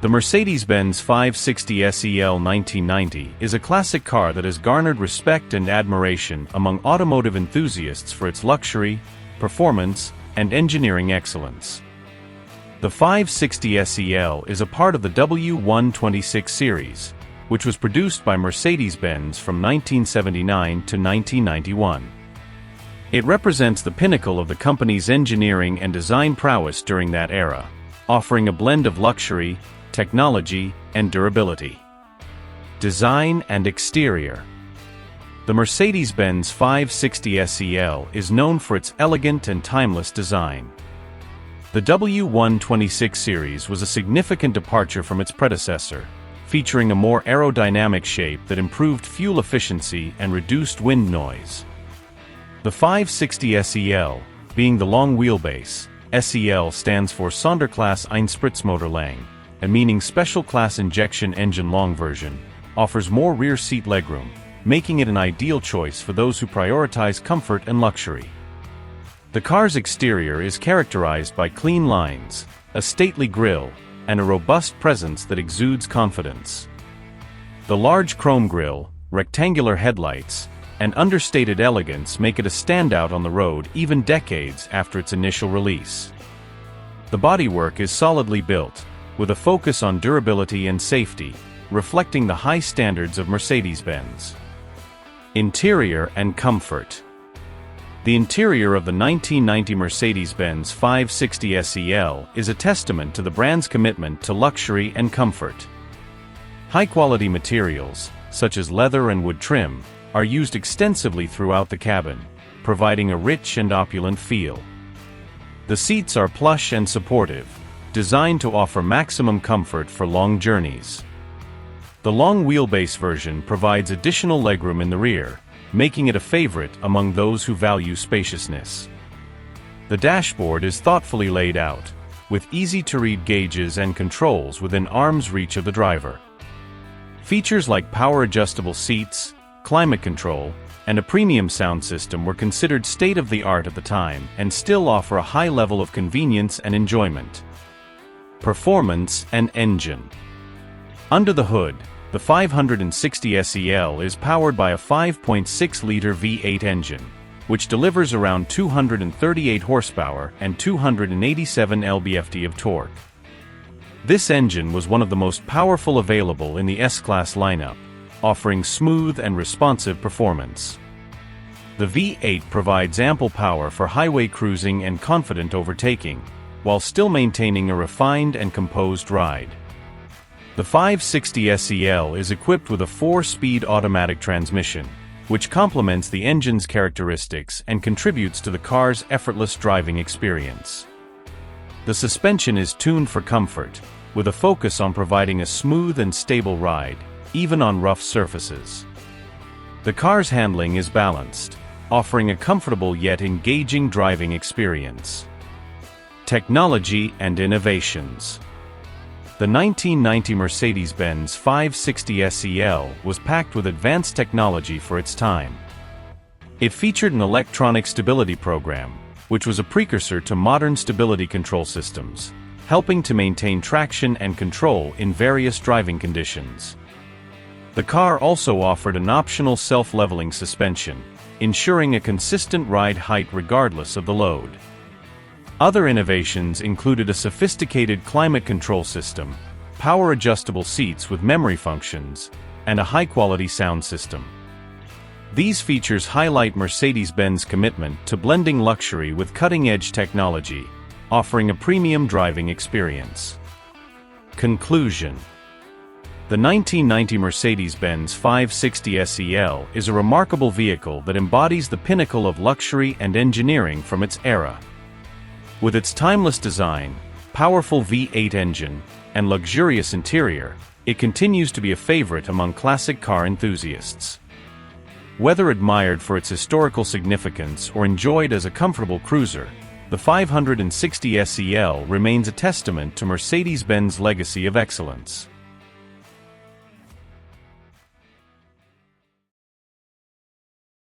The Mercedes-Benz 560 SEL 1990 is a classic car that has garnered respect and admiration among automotive enthusiasts for its luxury, performance, and engineering excellence. The 560 SEL is a part of the W126 series, which was produced by Mercedes-Benz from 1979 to 1991. It represents the pinnacle of the company's engineering and design prowess during that era, offering a blend of luxury, technology, and durability. Design and exterior. The Mercedes-Benz 560 SEL is known for its elegant and timeless design. The W126 series was a significant departure from its predecessor, featuring a more aerodynamic shape that improved fuel efficiency and reduced wind noise. The 560 SEL, being the long wheelbase, SEL stands for Sonderklasse Einspritzmotorlang, and meaning Special Class Injection Engine Long version, offers more rear seat legroom, making it an ideal choice for those who prioritize comfort and luxury. The car's exterior is characterized by clean lines, a stately grille, and a robust presence that exudes confidence. The large chrome grille, rectangular headlights, and understated elegance make it a standout on the road even decades after its initial release. The bodywork is solidly built, with a focus on durability and safety, reflecting the high standards of Mercedes-Benz. Interior and comfort. The interior of the 1990 Mercedes-Benz 560 SEL is a testament to the brand's commitment to luxury and comfort. High-quality materials, such as leather and wood trim, are used extensively throughout the cabin, providing a rich and opulent feel. The seats are plush and supportive, designed to offer maximum comfort for long journeys. The long wheelbase version provides additional legroom in the rear, making it a favorite among those who value spaciousness. The dashboard is thoughtfully laid out, with easy-to-read gauges and controls within arm's reach of the driver. Features like power-adjustable seats, climate control, and a premium sound system were considered state-of-the-art at the time and still offer a high level of convenience and enjoyment. Performance and engine. Under the hood, the 560 SEL is powered by a 5.6-liter V8 engine, which delivers around 238 horsepower and 287 lb-ft of torque. This engine was one of the most powerful available in the S-Class lineup, offering smooth and responsive performance. The V8 provides ample power for highway cruising and confident overtaking, while still maintaining a refined and composed ride. The 560 SEL is equipped with a 4-speed automatic transmission, which complements the engine's characteristics and contributes to the car's effortless driving experience. The suspension is tuned for comfort, with a focus on providing a smooth and stable ride, even on rough surfaces. The car's handling is balanced, offering a comfortable yet engaging driving experience. Technology and innovations. The 1990 Mercedes-Benz 560 SEL was packed with advanced technology for its time. It featured an electronic stability program, which was a precursor to modern stability control systems, helping to maintain traction and control in various driving conditions. The car also offered an optional self-leveling suspension, ensuring a consistent ride height regardless of the load. Other innovations included a sophisticated climate control system, power-adjustable seats with memory functions, and a high-quality sound system. These features highlight Mercedes-Benz commitment to blending luxury with cutting-edge technology, offering a premium driving experience. Conclusion. The 1990 Mercedes-Benz 560 SEL is a remarkable vehicle that embodies the pinnacle of luxury and engineering from its era. With its timeless design, powerful V8 engine, and luxurious interior, it continues to be a favorite among classic car enthusiasts. Whether admired for its historical significance or enjoyed as a comfortable cruiser, the 560 SEL remains a testament to Mercedes-Benz legacy of excellence.